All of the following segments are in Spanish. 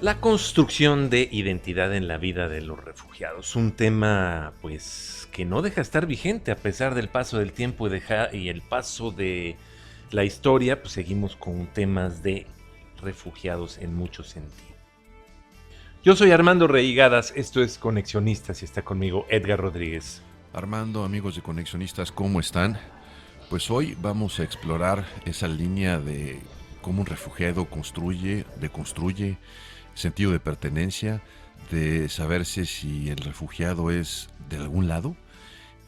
La construcción de identidad en la vida de los refugiados, un tema pues que no deja de estar vigente a pesar del paso del tiempo y el paso de la historia, pues seguimos con temas de refugiados en muchos sentidos. Yo soy Armando Reigadas, esto es Conexionistas y está conmigo Edgar Rodríguez. Armando, amigos de Conexionistas, ¿cómo están? Pues hoy vamos a explorar esa línea de cómo un refugiado deconstruye sentido de pertenencia, de saberse si el refugiado es de algún lado.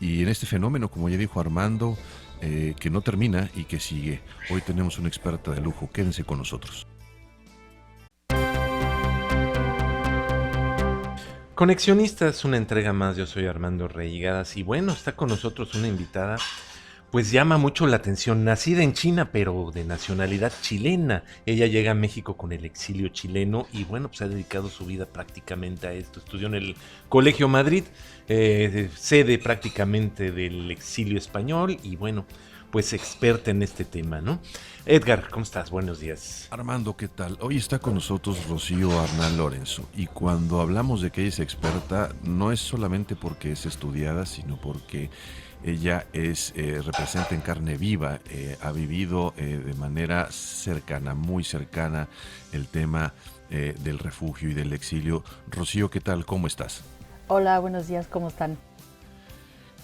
Y en este fenómeno, como ya dijo Armando, que no termina y que sigue. Hoy tenemos una experta de lujo, quédense con nosotros. Conexionistas, una entrega más, yo soy Armando Reigadas y bueno, está con nosotros una invitada pues llama mucho la atención, nacida en China pero de nacionalidad chilena. Ella llega a México con el exilio chileno y bueno, pues ha dedicado su vida prácticamente a esto. Estudió en el Colegio Madrid, sede prácticamente del exilio español y bueno, pues experta en este tema, ¿no? Edgar, ¿cómo estás? Buenos días. Armando, ¿qué tal? Hoy está con nosotros Rocío Arnal Lorenzo y cuando hablamos de que ella es experta no es solamente porque es estudiada, sino porque ella representa en carne viva, ha vivido de manera cercana, muy cercana, el tema del refugio y del exilio. Rocío, ¿qué tal? ¿Cómo estás? Hola, buenos días, ¿cómo están?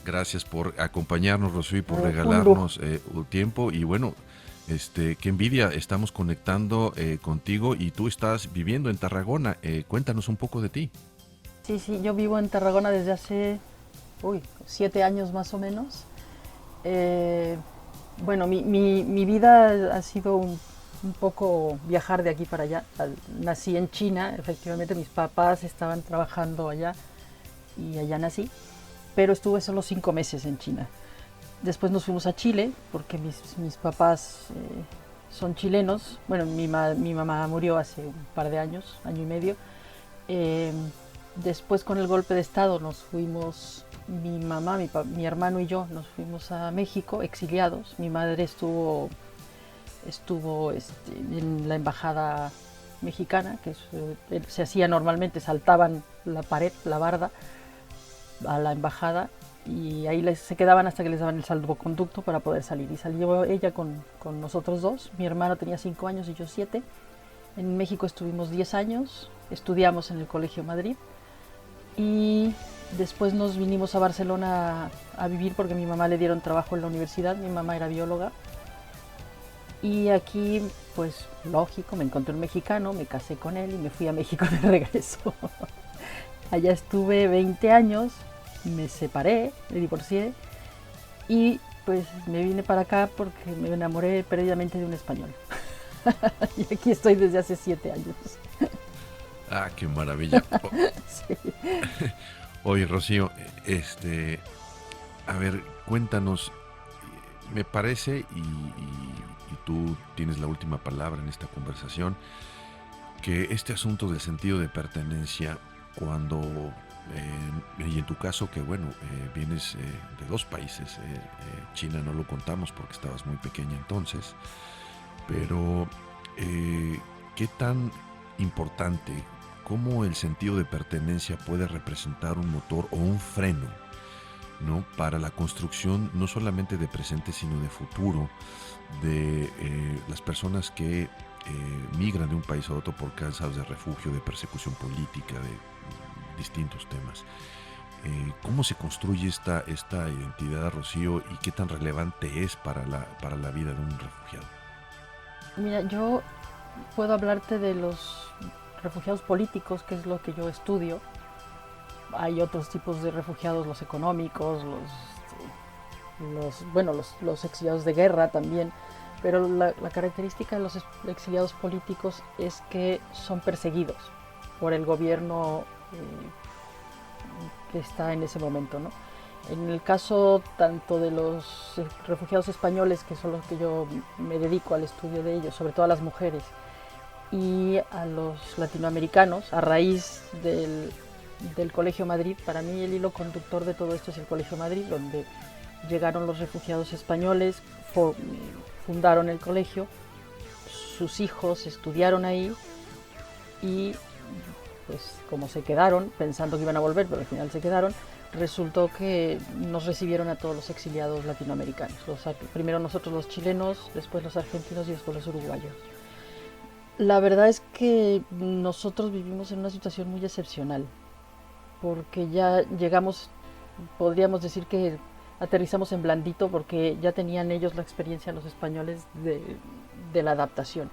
Gracias por acompañarnos, Rocío, y por Un lujo. regalarnos un tiempo. Y bueno, qué envidia, estamos conectando contigo y tú estás viviendo en Tarragona. Cuéntanos un poco de ti. Sí, sí, yo vivo en Tarragona desde hace, 7 años más o menos. Eh, bueno, mi vida ha sido un poco viajar de aquí para allá. Nací en China, efectivamente mis papás estaban trabajando allá y allá nací, pero estuve solo 5 meses en China. Después nos fuimos a Chile porque mis papás son chilenos. Bueno, mi mamá murió hace un par de años, año y medio. Eh, Después con el golpe de estado nos fuimos, mi mamá, mi hermano y yo nos fuimos a México exiliados. Mi madre estuvo en la embajada mexicana, que se hacía normalmente, saltaban la pared, la barda, a la embajada y ahí se quedaban hasta que les daban el salvoconducto para poder salir. Y salió ella con nosotros dos. Mi hermano tenía 5 años y yo 7. En México estuvimos 10 años, estudiamos en el Colegio Madrid y después nos vinimos a Barcelona a vivir porque a mi mamá le dieron trabajo en la universidad. Mi mamá era bióloga y aquí, pues lógico, me encontré un mexicano, me casé con él y me fui a México de regreso. Allá estuve 20 años, me separé, me divorcié y pues me vine para acá porque me enamoré perdidamente de un español. Y aquí estoy desde hace 7 años. Ah, qué maravilla. Sí. Oye, Rocío, a ver, cuéntanos, me parece, y tú tienes la última palabra en esta conversación, que este asunto del sentido de pertenencia, cuando, y en tu caso que bueno, vienes de dos países, China no lo contamos porque estabas muy pequeña entonces, pero ¿qué tan importante, cómo el sentido de pertenencia puede representar un motor o un freno, ¿no? Para la construcción no solamente de presente sino de futuro de las personas que migran de un país a otro por causas de refugio, de persecución política, de distintos temas. ¿Cómo se construye esta identidad, Rocío, y qué tan relevante es para la vida de un refugiado? Mira, yo puedo hablarte de los refugiados políticos, que es lo que yo estudio. Hay otros tipos de refugiados, los económicos, los exiliados de guerra también, pero la característica de los exiliados políticos es que son perseguidos por el gobierno que está en ese momento, ¿no? En el caso tanto de los refugiados españoles, que son los que yo me dedico al estudio de ellos, sobre todo a las mujeres, y a los latinoamericanos, a raíz del Colegio Madrid, para mí el hilo conductor de todo esto es el Colegio Madrid, donde llegaron los refugiados españoles, fundaron el colegio, sus hijos estudiaron ahí y pues como se quedaron, pensando que iban a volver, pero al final se quedaron, resultó que nos recibieron a todos los exiliados latinoamericanos. Primero nosotros los chilenos, después los argentinos y después los uruguayos. La verdad es que nosotros vivimos en una situación muy excepcional, porque ya llegamos, podríamos decir que aterrizamos en blandito, porque ya tenían ellos la experiencia, los españoles, de la adaptación.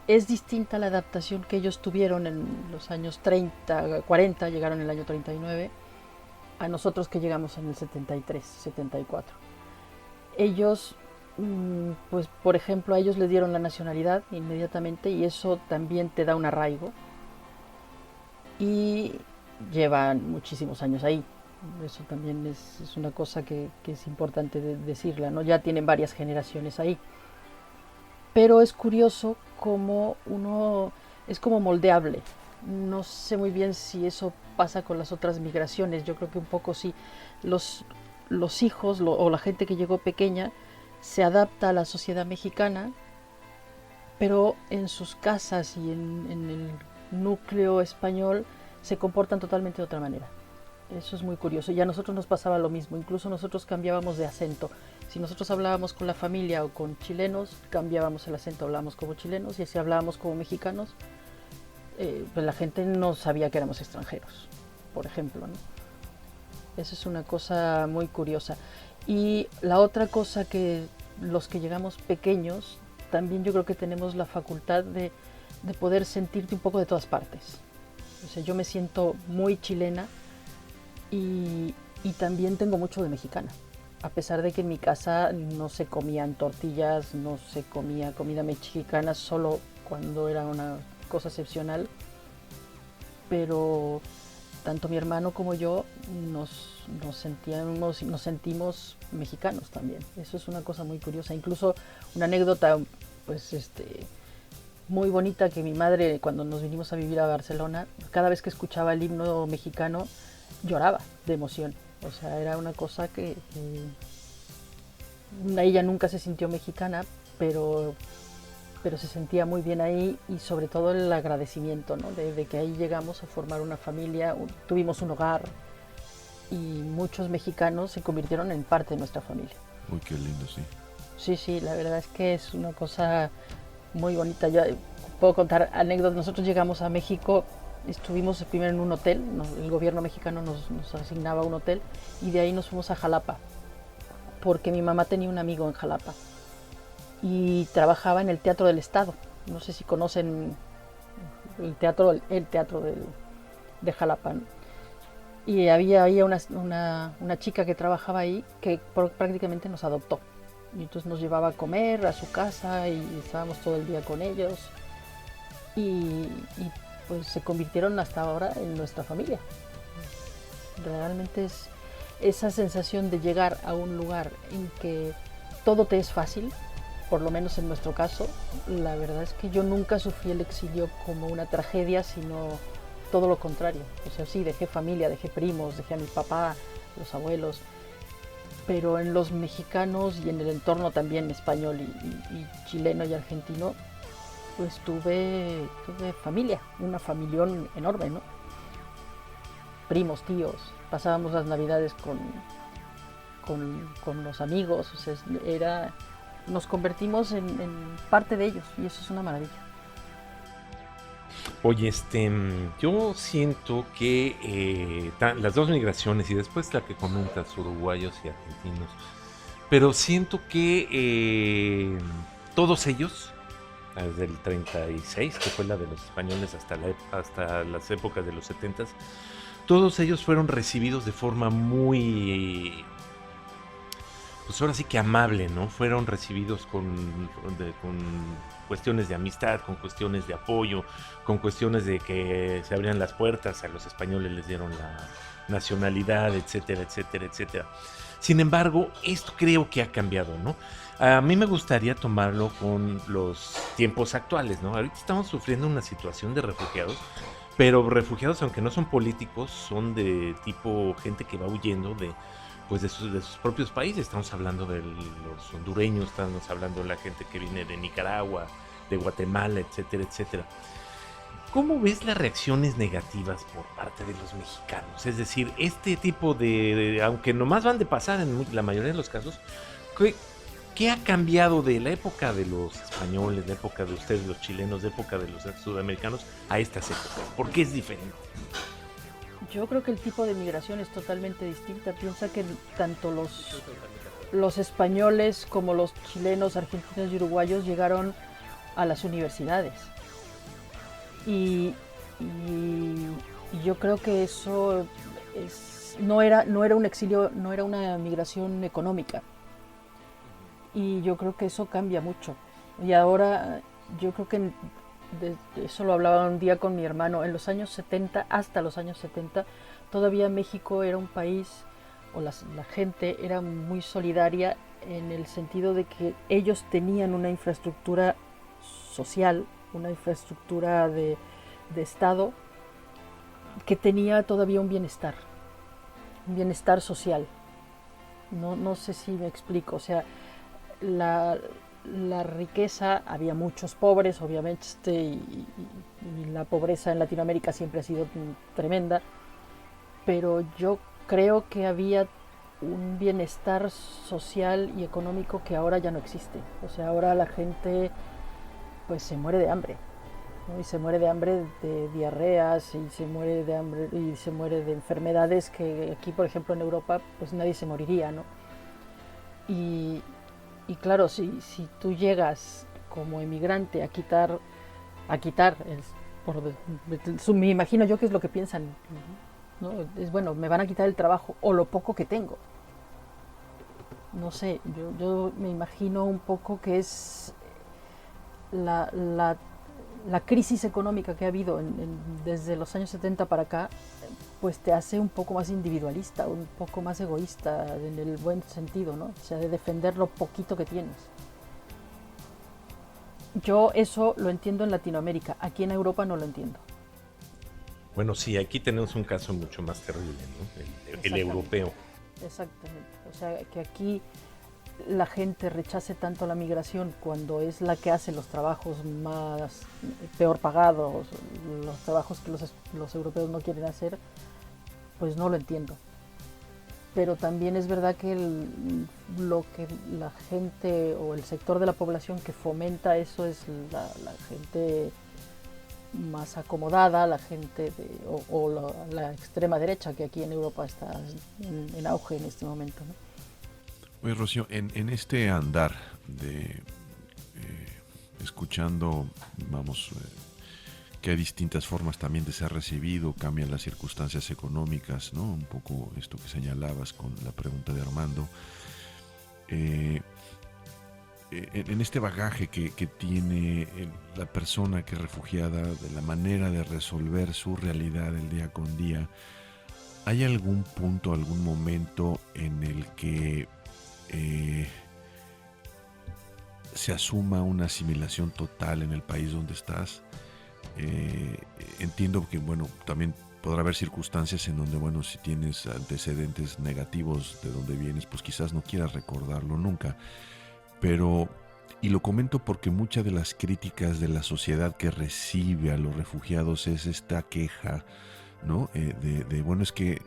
Es distinta la adaptación que ellos tuvieron en los años 30, 40, llegaron en el año 39, a nosotros que llegamos en el 73, 74. Ellos, pues por ejemplo, a ellos les dieron la nacionalidad inmediatamente y eso también te da un arraigo. Y llevan muchísimos años ahí. Eso también es una cosa que es importante decirla, ¿no? Ya tienen varias generaciones ahí. Pero es curioso cómo uno es como moldeable. No sé muy bien si eso pasa con las otras migraciones. Yo creo que un poco sí. Los hijos o la gente que llegó pequeña se adapta a la sociedad mexicana, pero en sus casas y en el núcleo español se comportan totalmente de otra manera. Eso es muy curioso. Y a nosotros nos pasaba lo mismo. Incluso nosotros cambiábamos de acento. Si nosotros hablábamos con la familia o con chilenos, cambiábamos el acento, hablábamos como chilenos. Y si hablábamos como mexicanos, pues la gente no sabía que éramos extranjeros, por ejemplo, ¿no? Eso es una cosa muy curiosa. Y la otra cosa, que los que llegamos pequeños, también yo creo que tenemos la facultad de poder sentirte un poco de todas partes. O sea, yo me siento muy chilena y también tengo mucho de mexicana. A pesar de que en mi casa no se comían tortillas, no se comía comida mexicana, solo cuando era una cosa excepcional. Pero tanto mi hermano como yo nos sentimos mexicanos también. Eso es una cosa muy curiosa. Incluso una anécdota, pues muy bonita, que mi madre, cuando nos vinimos a vivir a Barcelona, cada vez que escuchaba el himno mexicano lloraba de emoción. O sea, era una cosa que ella nunca se sintió mexicana, pero se sentía muy bien ahí, y sobre todo el agradecimiento, ¿no? de que ahí llegamos a formar una familia, tuvimos un hogar, y muchos mexicanos se convirtieron en parte de nuestra familia. Uy, qué lindo, sí. Sí, sí, la verdad es que es una cosa muy bonita. Yo puedo contar anécdotas. Nosotros llegamos a México, estuvimos primero en un hotel, el gobierno mexicano nos asignaba un hotel, y de ahí nos fuimos a Jalapa, porque mi mamá tenía un amigo en Jalapa y trabajaba en el Teatro del Estado. No sé si conocen el teatro de Jalapa, ¿no? Y había una chica que trabajaba ahí que prácticamente nos adoptó. Y entonces nos llevaba a comer a su casa y estábamos todo el día con ellos. Y pues se convirtieron hasta ahora en nuestra familia. Realmente es esa sensación de llegar a un lugar en que todo te es fácil, por lo menos en nuestro caso. La verdad es que yo nunca sufrí el exilio como una tragedia, sino todo lo contrario. O sea, sí, dejé familia, dejé primos, dejé a mi papá, los abuelos, pero en los mexicanos y en el entorno también español y chileno y argentino, pues tuve familia, una familión enorme, ¿no? Primos, tíos, pasábamos las navidades con los amigos, o sea, nos convertimos en parte de ellos, y eso es una maravilla. Oye, yo siento que las dos migraciones y después la que comentas, uruguayos y argentinos, pero siento que todos ellos, desde el 36, que fue la de los españoles, hasta las épocas de los 70, todos ellos fueron recibidos de forma muy, pues ahora sí que amable, ¿no? Fueron recibidos con cuestiones de amistad, con cuestiones de apoyo, con cuestiones de que se abrían las puertas, a los españoles les dieron la nacionalidad, etcétera, etcétera, etcétera. Sin embargo, esto creo que ha cambiado, ¿no? A mí me gustaría tomarlo con los tiempos actuales, ¿no? Ahorita estamos sufriendo una situación de refugiados, pero refugiados, aunque no son políticos, son de tipo gente que va huyendo de sus propios países. Estamos hablando de los hondureños, estamos hablando de la gente que viene de Nicaragua, de Guatemala, etcétera, etcétera. ¿Cómo ves las reacciones negativas por parte de los mexicanos? Es decir, este tipo aunque nomás van de pasar en la mayoría de los casos, ¿qué, qué ha cambiado de la época de los españoles, de la época de ustedes, los chilenos, de la época de los sudamericanos, a estas épocas? ¿Por qué es diferente? Yo creo que el tipo de migración es totalmente distinta. Piensa que tanto los españoles como los chilenos, argentinos y uruguayos llegaron a las universidades. Y yo creo que eso no era un exilio, no era una migración económica. Y yo creo que eso cambia mucho. Y ahora yo creo que eso lo hablaba un día con mi hermano, en los años 70, hasta los años 70, todavía México era un país, o la gente era muy solidaria en el sentido de que ellos tenían una infraestructura social, una infraestructura de Estado que tenía todavía un bienestar social. No sé si me explico, o sea, la riqueza, había muchos pobres, obviamente, y la pobreza en Latinoamérica siempre ha sido tremenda, pero yo creo que había un bienestar social y económico que ahora ya no existe. O sea, ahora la gente pues se muere de hambre, ¿no? Y se muere de hambre de diarreas, y se muere de hambre y se muere de enfermedades que aquí, por ejemplo, en Europa, pues nadie se moriría, ¿no? Y claro, si tú llegas como emigrante a quitar me imagino yo que es lo que piensan, ¿no? Es bueno, me van a quitar el trabajo o lo poco que tengo. No sé, yo me imagino un poco que es la crisis económica que ha habido desde los años 70 para acá, pues te hace un poco más individualista, un poco más egoísta en el buen sentido, ¿no? O sea, de defender lo poquito que tienes. Yo eso lo entiendo en Latinoamérica, aquí en Europa no lo entiendo. Bueno, sí, aquí tenemos un caso mucho más terrible, ¿no? El europeo. Exactamente. O sea, que aquí la gente rechace tanto la migración cuando es la que hace los trabajos más peor pagados, los trabajos que los europeos no quieren hacer, pues no lo entiendo. Pero también es verdad que lo que la gente o el sector de la población que fomenta eso es la gente más acomodada, la gente la extrema derecha, que aquí en Europa está en auge en este momento, ¿no? Oye, Rocío, en este andar de escuchando, vamos, que hay distintas formas también de ser recibido, cambian las circunstancias económicas, ¿no? Un poco esto que señalabas con la pregunta de Armando. En este bagaje que tiene la persona que es refugiada, de la manera de resolver su realidad el día con día, ¿hay algún punto, algún momento en el que se asuma una asimilación total en el país donde estás? Entiendo que, bueno, también podrá haber circunstancias en donde, bueno, si tienes antecedentes negativos de donde vienes, pues quizás no quieras recordarlo nunca. Pero, y lo comento porque muchas de las críticas de la sociedad que recibe a los refugiados es esta queja, ¿no? Bueno, es que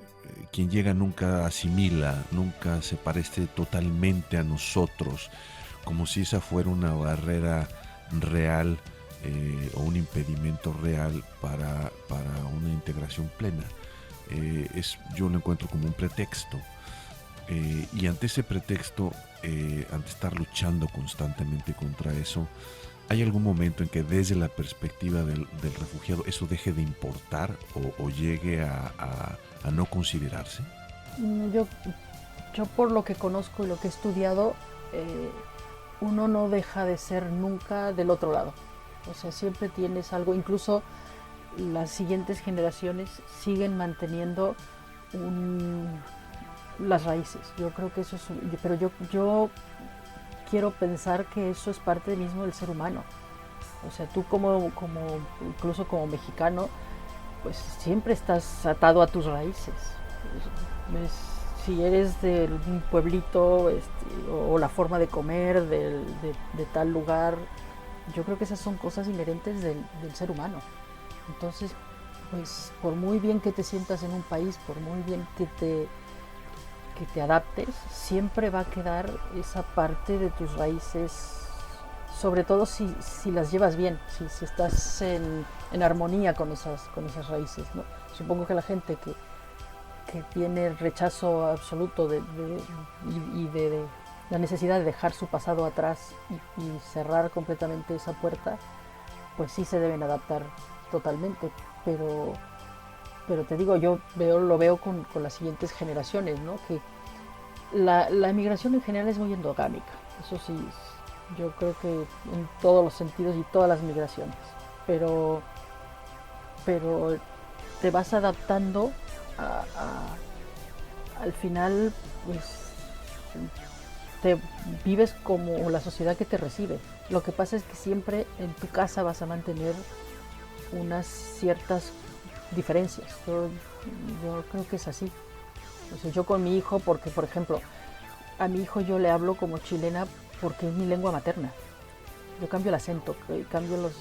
quien llega nunca asimila, nunca se parece totalmente a nosotros, como si esa fuera una barrera real o un impedimento real para una integración plena. Yo lo encuentro como un pretexto. Y ante ese pretexto, ante estar luchando constantemente contra eso, ¿hay algún momento en que desde la perspectiva del refugiado eso deje de importar o llegue a no considerarse? Yo por lo que conozco y lo que he estudiado, uno no deja de ser nunca del otro lado. O sea, siempre tienes algo, incluso las siguientes generaciones siguen manteniendo las raíces. Yo creo que eso es, pero yo quiero pensar que eso es parte mismo del ser humano. O sea, tú incluso como mexicano, pues siempre estás atado a tus raíces. Si eres de un pueblito, o la forma de comer de tal lugar, yo creo que esas son cosas inherentes del ser humano. Entonces, pues por muy bien que te sientas en un país, por muy bien que te adaptes, siempre va a quedar esa parte de tus raíces, sobre todo si las llevas bien, si estás en armonía con esas raíces, ¿no? Supongo que la gente que tiene rechazo absoluto de la necesidad de dejar su pasado atrás y cerrar completamente esa puerta, pues sí se deben adaptar totalmente, pero te digo, lo veo con las siguientes generaciones, ¿no? Que la emigración en general es muy endogámica, eso sí, yo creo que en todos los sentidos y todas las migraciones, pero, pero te vas adaptando al final, pues te vives como la sociedad que te recibe. Lo que pasa es que siempre en tu casa vas a mantener unas ciertas diferencias. Yo creo que es así. O sea, yo con mi hijo, porque por ejemplo, a mi hijo yo le hablo como chilena porque es mi lengua materna. Yo cambio el acento, cambio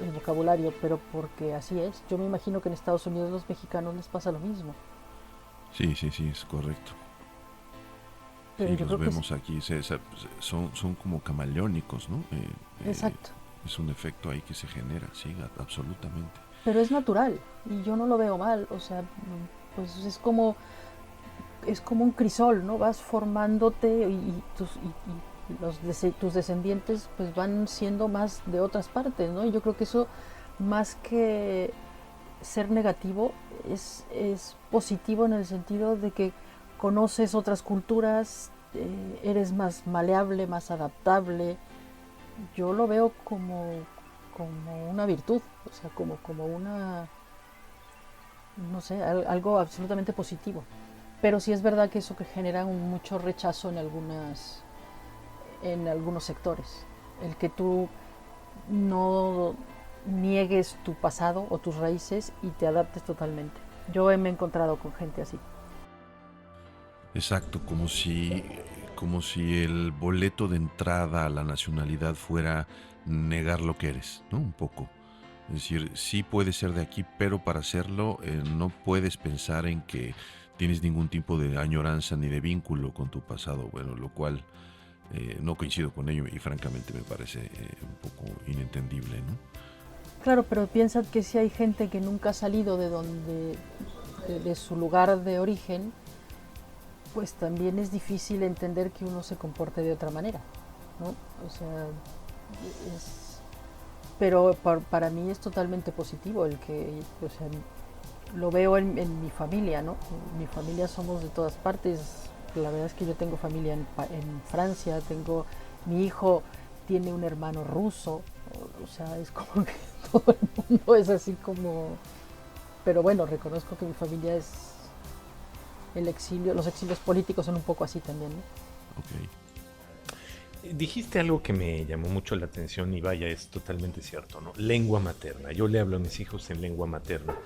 el vocabulario, pero porque así es. Yo me imagino que en Estados Unidos los mexicanos les pasa lo mismo. Sí, sí, sí, es correcto. Pero Sí, yo los creo que vemos aquí, son como camaleónicos, ¿no? exacto. Es un efecto ahí que se genera, sí, absolutamente. Pero es natural y yo no lo veo mal. O sea, pues es como un crisol, ¿no? Vas formándote y tus descendientes pues van siendo más de otras partes, ¿no? Y yo creo que eso, más que ser negativo, es positivo en el sentido de que conoces otras culturas, eres más maleable, más adaptable. Yo lo veo como una virtud, o sea, como una, no sé, algo absolutamente positivo. Pero sí es verdad que eso que genera mucho rechazo en algunos sectores. El que tú no niegues tu pasado o tus raíces y te adaptes totalmente. Yo me he encontrado con gente así. Exacto, como si el boleto de entrada a la nacionalidad fuera negar lo que eres, ¿no? Un poco. Es decir, sí puedes ser de aquí, pero para hacerlo no puedes pensar en que tienes ningún tipo de añoranza ni de vínculo con tu pasado, bueno, lo cual no coincido con ello y francamente me parece un poco inentendible, ¿no? Claro, pero piensa que si hay gente que nunca ha salido de su lugar de origen, pues también es difícil entender que uno se comporte de otra manera, ¿no? O sea, pero para mí es totalmente positivo el que, o sea, lo veo en mi familia, ¿no? Mi familia somos de todas partes. La verdad es que yo tengo familia en Francia, mi hijo tiene un hermano ruso, o sea, es como que todo el mundo es así como, pero bueno, reconozco que mi familia es el exilio, los exilios políticos son un poco así también, ¿no? Ok. Dijiste algo que me llamó mucho la atención y vaya, es totalmente cierto, ¿no? Lengua materna. Yo le hablo a mis hijos en lengua materna.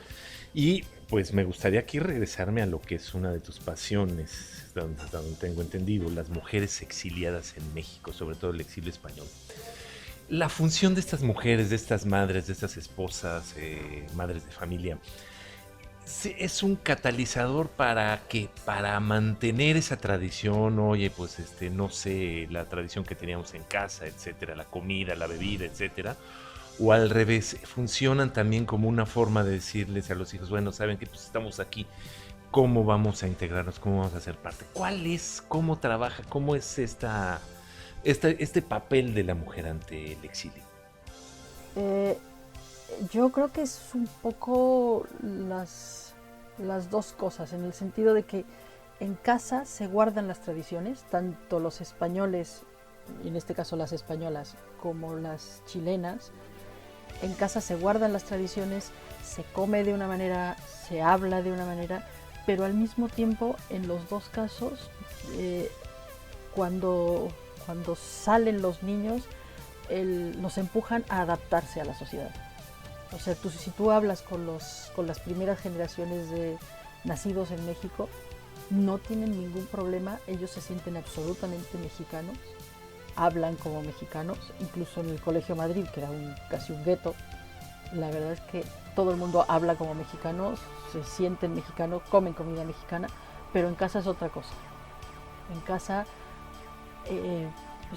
Y pues me gustaría aquí regresarme a lo que es una de tus pasiones, donde tengo entendido, las mujeres exiliadas en México, sobre todo el exilio español. La función de estas mujeres, de estas madres, de estas esposas, madres de familia, es un catalizador para que para mantener esa tradición, oye, pues no sé, la tradición que teníamos en casa, etcétera, la comida, la bebida, etcétera, o al revés, funcionan también como una forma de decirles a los hijos, bueno, saben que pues estamos aquí, ¿cómo vamos a integrarnos? ¿Cómo vamos a ser parte? ¿Cuál es, cómo trabaja, cómo es este papel de la mujer ante el exilio? Eh, yo creo que es un poco las dos cosas, en el sentido de que en casa se guardan las tradiciones, tanto los españoles, y en este caso las españolas, como las chilenas. En casa se guardan las tradiciones, se come de una manera, se habla de una manera, pero al mismo tiempo, en los dos casos, cuando salen los niños, los empujan a adaptarse a la sociedad. O sea, si tú hablas con las primeras generaciones de nacidos en México, no tienen ningún problema, ellos se sienten absolutamente mexicanos, hablan como mexicanos, incluso en el Colegio Madrid, que era casi un gueto, la verdad es que todo el mundo habla como mexicano, se sienten mexicanos, comen comida mexicana, pero en casa es otra cosa. En casa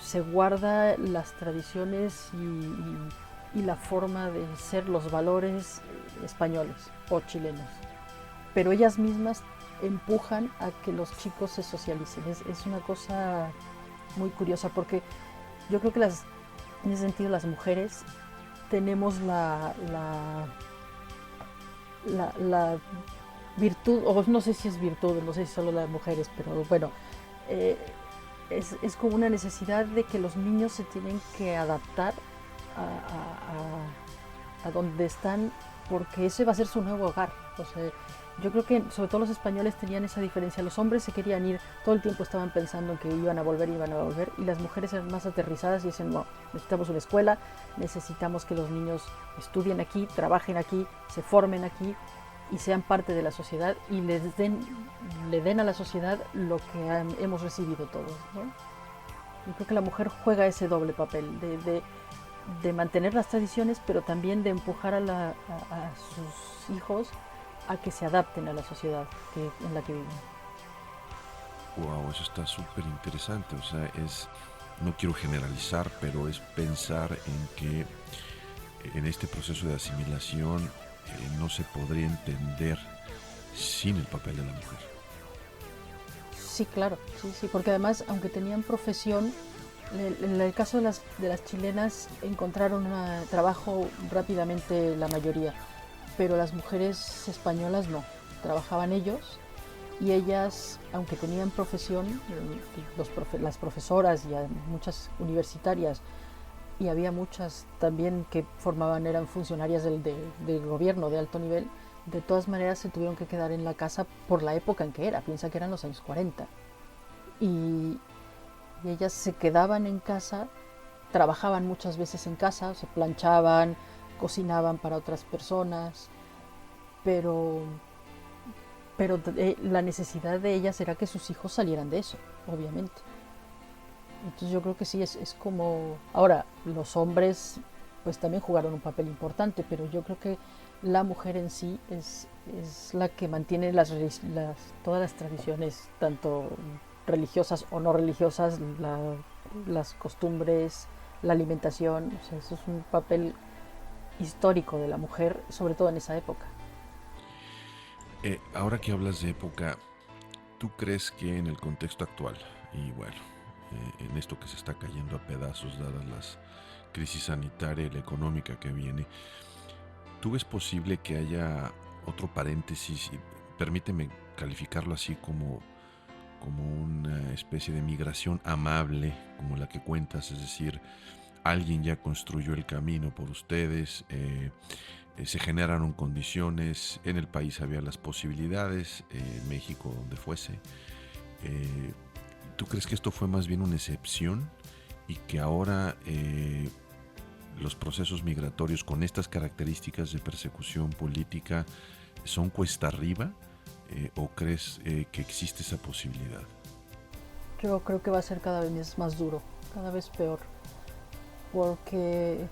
se guarda las tradiciones y la forma de ser, los valores españoles o chilenos. Pero ellas mismas empujan a que los chicos se socialicen. Es una cosa muy curiosa porque yo creo que en ese sentido las mujeres tenemos la virtud, o no sé si es virtud, no sé si solo las mujeres, pero bueno, es como una necesidad de que los niños se tienen que adaptar a donde están, porque ese va a ser su nuevo hogar. O sea, yo creo que sobre todo los españoles tenían esa diferencia. Los hombres se querían ir, todo el tiempo estaban pensando en que iban a volver, y las mujeres eran más aterrizadas y dicen, no, necesitamos una escuela, necesitamos que los niños estudien aquí, trabajen aquí, se formen aquí y sean parte de la sociedad y le den a la sociedad lo que hemos recibido todos, ¿no? Yo creo que la mujer juega ese doble papel de mantener las tradiciones, pero también de empujar a sus hijos a que se adapten a la sociedad en la que viven. Wow, eso está súper interesante. O sea, no quiero generalizar, pero es pensar en que en este proceso de asimilación no se podría entender sin el papel de la mujer. Sí, claro, sí, porque además, aunque tenían profesión, en el caso de las chilenas encontraron trabajo rápidamente la mayoría, pero las mujeres españolas no, trabajaban ellos y ellas, aunque tenían profesión, las profesoras y muchas universitarias, y había muchas también que eran funcionarias del gobierno de alto nivel, de todas maneras se tuvieron que quedar en la casa por la época en que era, piensa que eran los años 40. Y ellas se quedaban en casa, trabajaban muchas veces en casa, se planchaban, cocinaban para otras personas, pero la necesidad de ellas era que sus hijos salieran de eso, obviamente. Entonces yo creo que sí, es como... Ahora, los hombres pues también jugaron un papel importante, pero yo creo que la mujer en sí es la que mantiene todas las tradiciones, tanto religiosas o no religiosas, las costumbres, la alimentación. O sea, eso es un papel histórico de la mujer, sobre todo en esa época. Ahora que hablas de época, ¿tú crees que en el contexto actual, y bueno, en esto que se está cayendo a pedazos dadas las crisis sanitaria y la económica que viene, ¿tú ves posible que haya otro paréntesis, y permíteme calificarlo así como una especie de migración amable como la que cuentas? Es decir, alguien ya construyó el camino por ustedes, se generaron condiciones, en el país había las posibilidades, en México donde fuese. ¿Tú crees que esto fue más bien una excepción y que ahora los procesos migratorios con estas características de persecución política son cuesta arriba? ¿O crees que existe esa posibilidad? Yo creo que va a ser cada vez más duro, cada vez peor, porque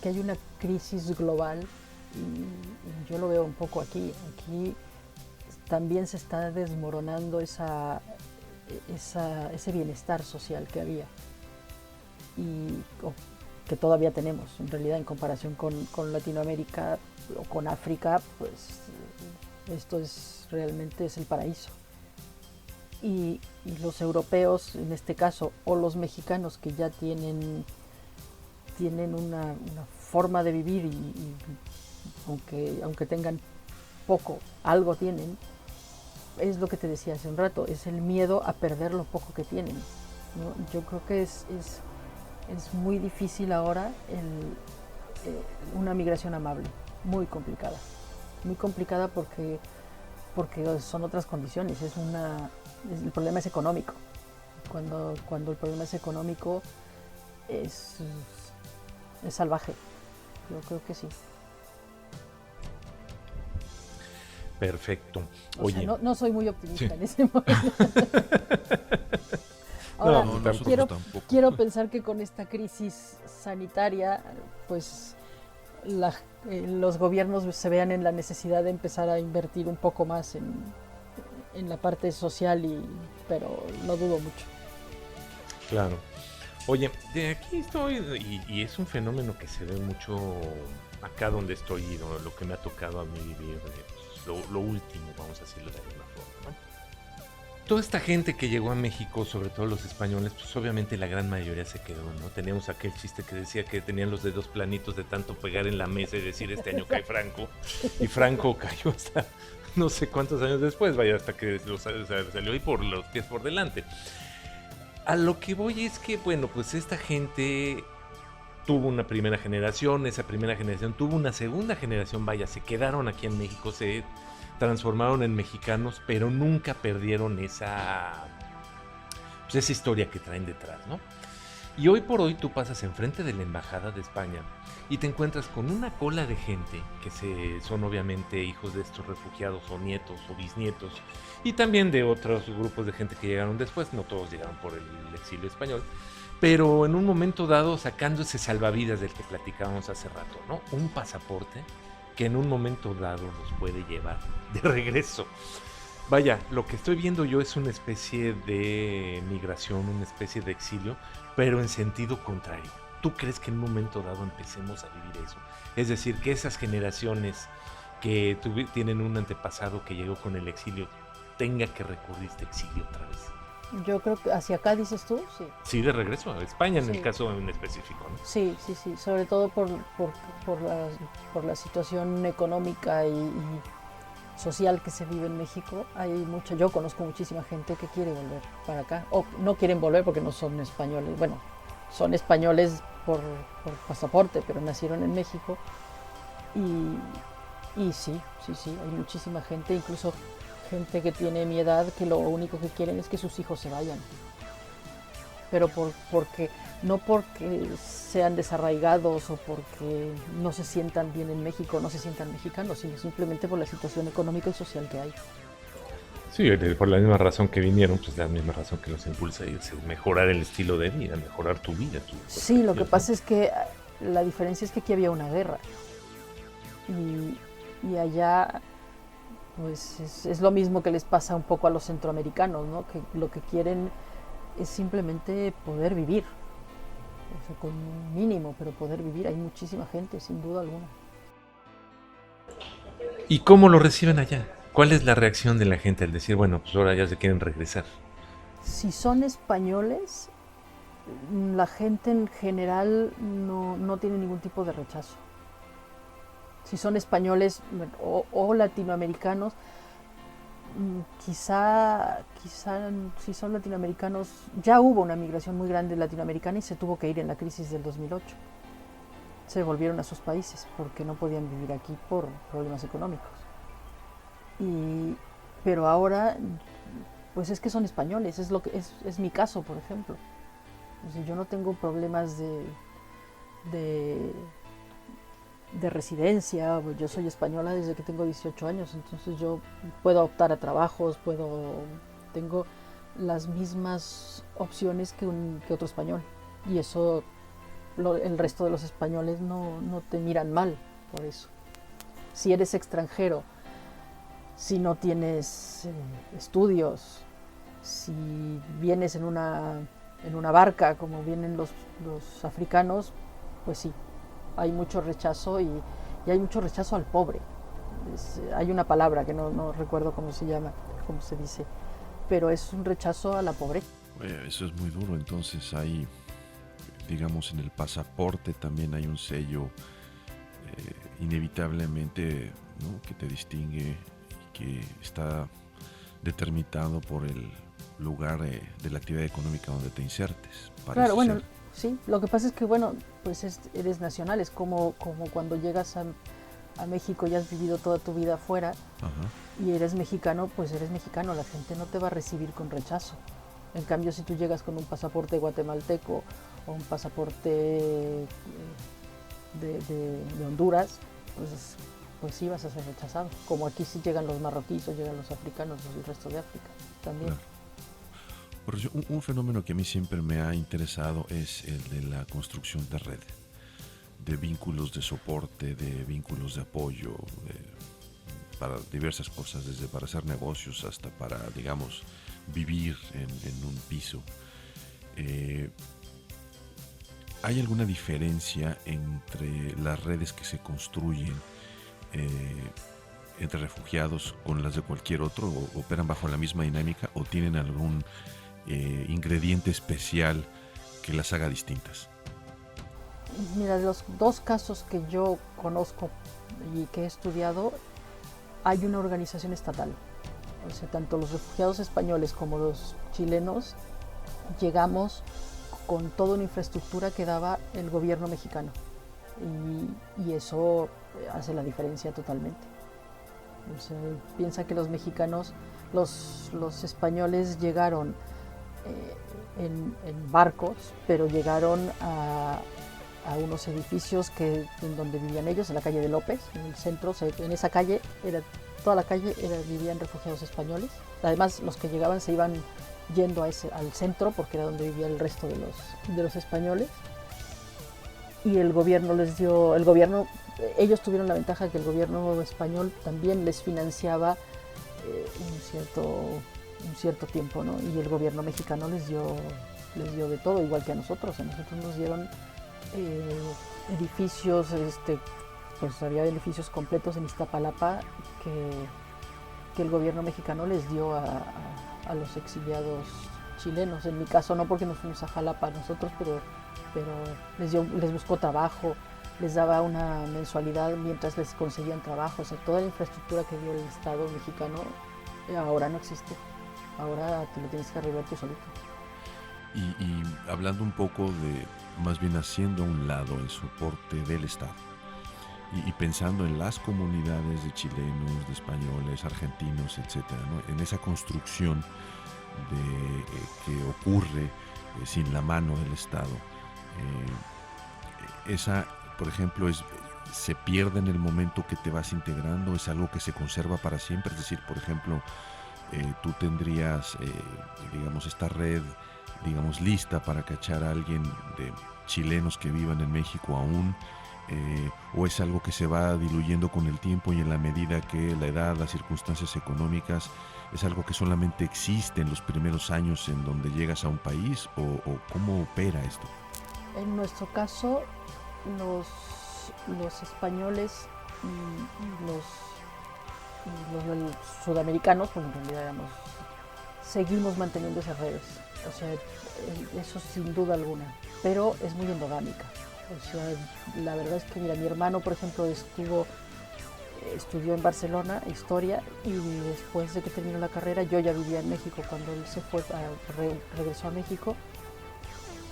hay una crisis global y yo lo veo un poco aquí. Aquí también se está desmoronando ese bienestar social que había y que todavía tenemos. En realidad, en comparación con Latinoamérica o con África, pues esto realmente es el paraíso. Y los europeos, en este caso, o los mexicanos que ya tienen una forma de vivir y aunque tengan poco, algo tienen, es lo que te decía hace un rato, es el miedo a perder lo poco que tienen, ¿no? Yo creo que es muy difícil ahora una migración amable, muy complicada porque son otras condiciones, el problema es económico. Cuando el problema es económico es salvaje. Yo creo que sí. Perfecto. Oye, no soy muy optimista en ese momento. Ahora, quiero pensar que con esta crisis sanitaria, pues los gobiernos se vean en la necesidad de empezar a invertir un poco más en la parte social, pero lo dudo mucho. Claro. Oye, de aquí estoy y es un fenómeno que se ve mucho acá donde estoy y lo que me ha tocado a mí vivir, lo último, vamos a decirlo de alguna forma, ¿no? Toda esta gente que llegó a México, sobre todo los españoles, pues obviamente la gran mayoría se quedó, ¿no? Teníamos aquel chiste que decía que tenían los dedos planitos de tanto pegar en la mesa y decir este año cae Franco, y Franco cayó hasta no sé cuántos años después, vaya, hasta que salió ahí por los pies por delante. A lo que voy es que, bueno, pues esta gente tuvo una primera generación, esa primera generación tuvo una segunda generación, vaya, se quedaron aquí en México, se transformaron en mexicanos, pero nunca perdieron esa historia que traen detrás, ¿no? Y hoy por hoy tú pasas enfrente de la Embajada de España y te encuentras con una cola de gente que son obviamente hijos de estos refugiados o nietos o bisnietos, y también de otros grupos de gente que llegaron después, no todos llegaron por el exilio español, pero en un momento dado sacando ese salvavidas del que platicábamos hace rato, ¿no? Un pasaporte que en un momento dado los puede llevar de regreso. Vaya, lo que estoy viendo yo es una especie de migración, una especie de exilio, pero en sentido contrario. ¿Tú crees que en un momento dado empecemos a vivir eso? Es decir, que esas generaciones que tienen un antepasado que llegó con el exilio tenga que recurrir a este exilio otra vez. Yo creo que hacia acá, dices tú, sí. Sí, de regreso a España en Sí. el caso en específico, ¿no? Sí, sobre todo por la situación económica y social que se vive en México. Yo conozco muchísima gente que quiere volver para acá, o no quieren volver porque no son españoles, bueno, son españoles por pasaporte, pero nacieron en México, y sí, hay muchísima gente, incluso gente que tiene mi edad, que lo único que quieren es que sus hijos se vayan, pero no porque sean desarraigados o porque no se sientan bien en México, no se sientan mexicanos, sino simplemente por la situación económica y social que hay. Sí, por la misma razón que vinieron, pues la misma razón que los impulsa a irse, mejorar el estilo de vida, mejorar tu vida. Sí, lo que pasa es que la diferencia es que aquí había una guerra y allá pues es lo mismo que les pasa un poco a los centroamericanos, ¿no? Que lo que quieren es simplemente poder vivir, o sea, con un mínimo, pero poder vivir. Hay muchísima gente, sin duda alguna. ¿Y cómo lo reciben allá? ¿Cuál es la reacción de la gente al decir, bueno, pues ahora ya se quieren regresar? Si son españoles, la gente en general no tiene ningún tipo de rechazo. Si son españoles o latinoamericanos, quizá si son latinoamericanos, ya hubo una migración muy grande latinoamericana y se tuvo que ir en la crisis del 2008. Se volvieron a sus países porque no podían vivir aquí por problemas económicos. Pero ahora, pues es que son españoles, es mi caso, por ejemplo. O sea, yo no tengo problemas de residencia, yo soy española desde que tengo 18 años, entonces yo puedo optar a trabajos, tengo las mismas opciones que otro español, y eso el resto de los españoles no te miran mal por eso. Si eres extranjero, si no tienes estudios, si vienes en una barca como vienen los africanos, pues sí, hay mucho rechazo y hay mucho rechazo al pobre. Hay una palabra que no recuerdo cómo se llama, cómo se dice, pero es un rechazo a la pobreza. Eso es muy duro. Entonces hay, digamos, en el pasaporte también hay un sello inevitablemente, ¿no?, que te distingue y que está determinado por el lugar de la actividad económica donde te insertes. Claro, bueno, sí, lo que pasa es que, bueno, pues eres nacional, es como cuando llegas a México y has vivido toda tu vida afuera. Ajá. Y eres mexicano, pues eres mexicano, la gente no te va a recibir con rechazo. En cambio, si tú llegas con un pasaporte guatemalteco o un pasaporte de Honduras, pues sí vas a ser rechazado. Como aquí sí llegan los marroquíes o llegan los africanos o el resto de África también. Claro. Un fenómeno que a mí siempre me ha interesado es el de la construcción de red, de vínculos de soporte, de vínculos de apoyo, para diversas cosas, desde para hacer negocios hasta para, digamos, vivir en un piso. ¿Hay alguna diferencia entre las redes que se construyen entre refugiados con las de cualquier otro? ¿O operan bajo la misma dinámica o tienen algún ingrediente especial que las haga distintas? Mira, de los dos casos que yo conozco y que he estudiado, hay una organización estatal. O sea, tanto los refugiados españoles como los chilenos llegamos con toda una infraestructura que daba el gobierno mexicano. Y eso hace la diferencia totalmente. O sea, piensa que los mexicanos, los españoles llegaron en barcos, pero llegaron a unos edificios en donde vivían ellos, en la calle de López, en el centro. En esa calle, toda la calle vivían refugiados españoles. Además, los que llegaban se iban yendo al centro, porque era donde vivía el resto de los españoles. Y el gobierno ellos tuvieron la ventaja de que el gobierno español también les financiaba un cierto tiempo, ¿no? Y el gobierno mexicano les dio de todo, igual que a nosotros. A nosotros nos dieron edificios, pues había edificios completos en Iztapalapa que el gobierno mexicano les dio a los exiliados chilenos. En mi caso no, porque nos fuimos a Jalapa nosotros, pero les buscó trabajo, les daba una mensualidad mientras les conseguían trabajo. O sea, toda la infraestructura que dio el Estado mexicano ahora no existe. Ahora te lo tienes que arreglar tú solito. Y hablando un poco de, más bien haciendo a un lado el soporte del Estado y pensando en las comunidades de chilenos, de españoles, argentinos, etcétera, ¿no? En esa construcción que ocurre sin la mano del Estado, esa, por ejemplo, se pierde en el momento que te vas integrando, es algo que se conserva para siempre. Es decir, por ejemplo, tú tendrías, digamos, esta red, digamos, lista para cachar a alguien de chilenos que vivan en México aún, o es algo que se va diluyendo con el tiempo y en la medida que la edad, las circunstancias económicas, es algo que solamente existe en los primeros años en donde llegas a un país, o cómo opera esto? En nuestro caso, los españoles los sudamericanos, pues en realidad seguimos manteniendo esas redes. O sea, eso sin duda alguna, pero es muy endogámica. O sea, la verdad es que, mira, mi hermano, por ejemplo, estudió en Barcelona historia, y después de que terminó la carrera, yo ya vivía en México cuando él regresó a México,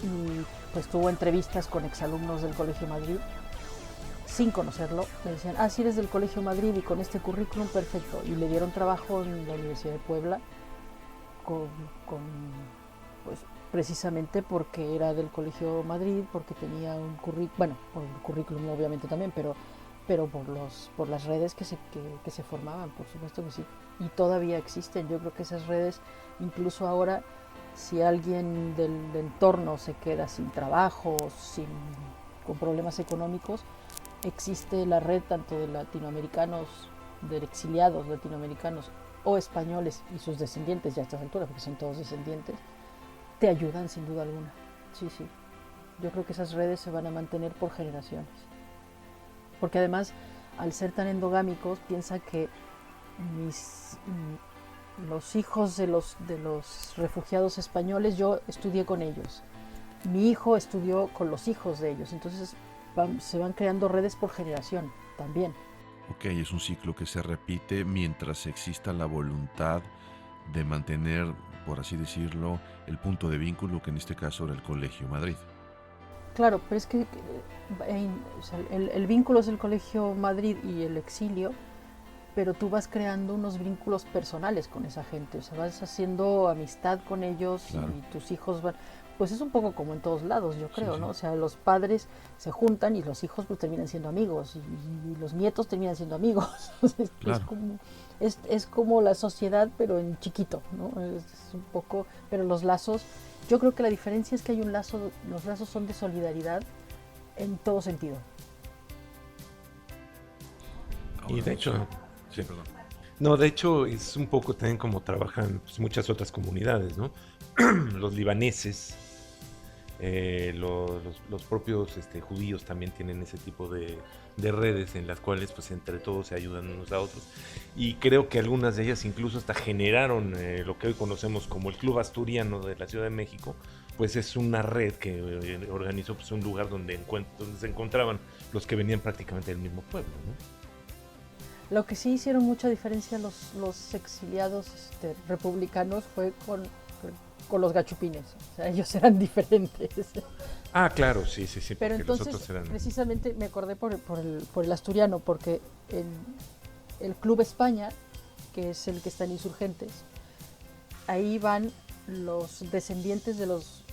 y pues tuvo entrevistas con exalumnos del Colegio Madrid sin conocerlo. Le decían, sí, eres del Colegio Madrid y con este currículum, perfecto, y le dieron trabajo en la Universidad de Puebla pues precisamente porque era del Colegio Madrid, porque tenía un currículum, bueno, por el currículum obviamente también, pero por las redes que se formaban, por supuesto que sí, y todavía existen. Yo creo que esas redes, incluso ahora, si alguien del entorno se queda sin trabajo, con problemas económicos, existe la red tanto de latinoamericanos, de exiliados latinoamericanos o españoles y sus descendientes, ya a estas alturas, porque son todos descendientes, te ayudan sin duda alguna. Sí. Yo creo que esas redes se van a mantener por generaciones. Porque además, al ser tan endogámicos, piensa que los hijos de los refugiados españoles, yo estudié con ellos. Mi hijo estudió con los hijos de ellos. Entonces se van creando redes por generación también. Ok, es un ciclo que se repite mientras exista la voluntad de mantener, por así decirlo, el punto de vínculo, que en este caso era el Colegio Madrid. Claro, pero es que el vínculo es el Colegio Madrid y el exilio, pero tú vas creando unos vínculos personales con esa gente. O sea, vas haciendo amistad con ellos, claro. Y tus hijos van... Pues es un poco como en todos lados, yo creo, sí. ¿No? O sea, los padres se juntan y los hijos pues terminan siendo amigos, y los nietos terminan siendo amigos. Claro. Es como la sociedad, pero en chiquito, ¿no? Es un poco... Pero los lazos, yo creo que la diferencia es que hay un lazo, los lazos son de solidaridad en todo sentido. Y de hecho, Sí, perdón. no, de hecho es un poco también como trabajan pues, muchas otras comunidades, ¿no? Los libaneses, los propios judíos también tienen ese tipo de redes en las cuales pues entre todos se ayudan unos a otros y creo que algunas de ellas incluso hasta generaron lo que hoy conocemos como el Club Asturiano de la Ciudad de México, pues es una red que organizó pues un lugar donde se encontraban los que venían prácticamente del mismo pueblo, ¿no? Lo que sí hicieron mucha diferencia los exiliados republicanos fue con los gachupines. O sea, ellos eran diferentes. Ah, claro, sí, Pero porque los entonces, otros eran... precisamente me acordé por el asturiano, porque en el Club España, que es el que está en Insurgentes, ahí van los descendientes de los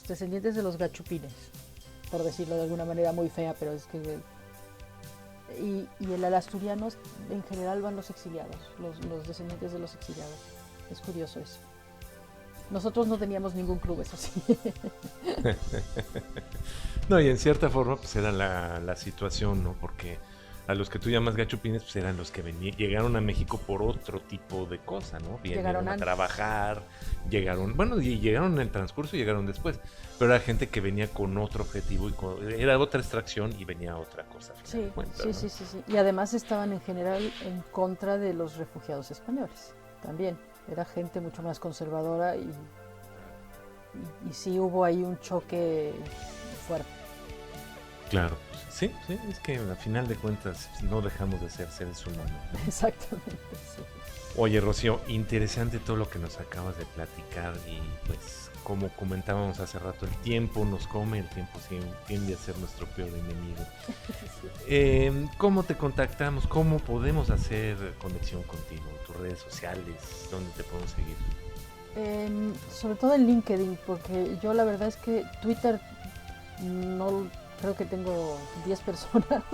descendientes de los gachupines, por decirlo de alguna manera muy fea, pero es que... Y el asturiano, en general, van los exiliados, los descendientes de los exiliados. Es curioso eso. Nosotros no teníamos ningún club, eso sí. No, y en cierta forma pues era la situación, ¿no? Porque a los que tú llamas gachupines pues eran los que llegaron a México por otro tipo de cosa, ¿no? Llegaron a trabajar, llegaron en el transcurso y llegaron después, pero era gente que venía con otro objetivo y era otra extracción y venía otra cosa. Sí, cuenta, sí, ¿no? sí. Y además estaban en general en contra de los refugiados españoles, también. Era gente mucho más conservadora y sí hubo ahí un choque fuerte. Claro, sí, es que al final de cuentas no dejamos de ser seres humanos, ¿no? Exactamente, sí. Oye, Rocío, interesante todo lo que nos acabas de platicar y pues como comentábamos hace rato, el tiempo nos come, el tiempo tiende a ser nuestro peor enemigo. Sí. ¿Cómo te contactamos? ¿Cómo podemos hacer conexión contigo? ¿Tus redes sociales? ¿Dónde te podemos seguir? Sobre todo en LinkedIn, porque yo la verdad es que Twitter no... Creo que tengo 10 personas,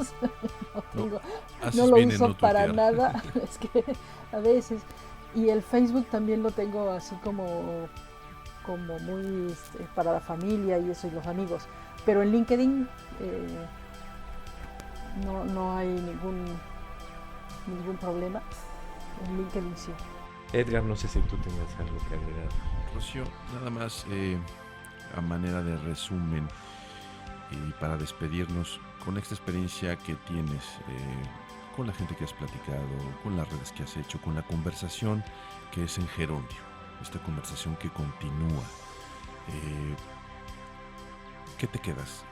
no lo uso para nada, es que a veces. Y el Facebook también lo tengo así como muy para la familia y los amigos. Pero en LinkedIn no hay ningún problema. En LinkedIn sí. Edgar, no sé si tú tengas algo que agregar. Rocío, nada más a manera de resumen. Y para despedirnos con esta experiencia que tienes con la gente que has platicado, con las redes que has hecho, con la conversación que es en gerundio, esta conversación que continúa, ¿qué te quedas?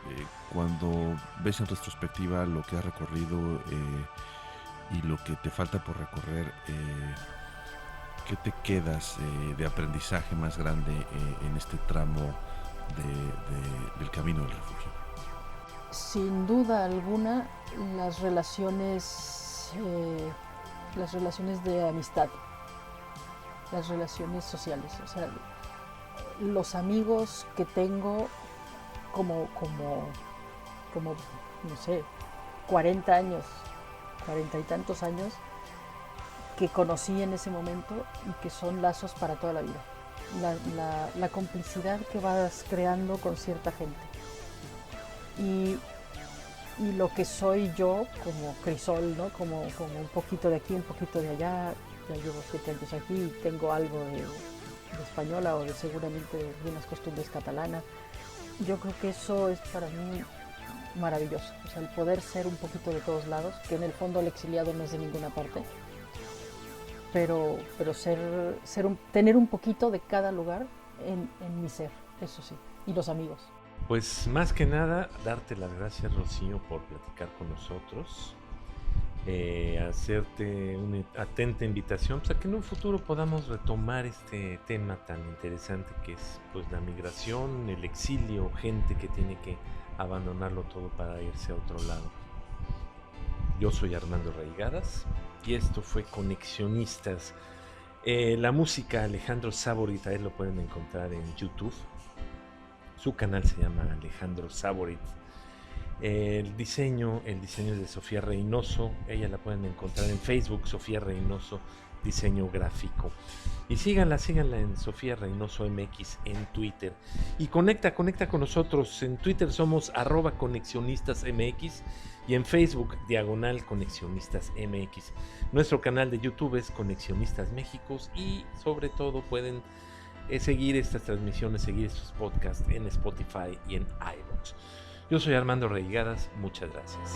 Cuando ves en retrospectiva lo que has recorrido y lo que te falta por recorrer, ¿qué te quedas de aprendizaje más grande en este tramo del camino del refugio? Sin duda alguna, las relaciones de amistad, las relaciones sociales, o sea, los amigos que tengo como no sé, 40 años, 40 y tantos años, que conocí en ese momento y que son lazos para toda la vida. La complicidad que vas creando con cierta gente. Y lo que soy yo como crisol, ¿no? Como un poquito de aquí, un poquito de allá. Ya llevo 7 años aquí y tengo algo de española o seguramente de unas costumbres catalanas. Yo creo que eso es para mí maravilloso. O sea, el poder ser un poquito de todos lados, que en el fondo el exiliado no es de ninguna parte, pero tener un poquito de cada lugar en mi ser, eso sí, y los amigos. Pues más que nada, darte las gracias, Rocío, por platicar con nosotros, hacerte una atenta invitación pues, a que en un futuro podamos retomar este tema tan interesante que es pues la migración, el exilio, gente que tiene que abandonarlo todo para irse a otro lado. Yo soy Armando Reigadas y esto fue Conexionistas. La música Alejandro Saborit, ahí lo pueden encontrar en YouTube. Su canal se llama Alejandro Saborit. El diseño es de Sofía Reynoso. Ella la pueden encontrar en Facebook, Sofía Reynoso diseño gráfico. Y síganla en Sofía Reynoso MX en Twitter. Y conecta con nosotros. En Twitter somos @conexionistasmx y en Facebook /Conexionistas MX. Nuestro canal de YouTube es Conexionistas México y sobre todo pueden seguir estas transmisiones, seguir estos podcasts en Spotify y en iVoox. Yo soy Armando Reigadas, muchas gracias.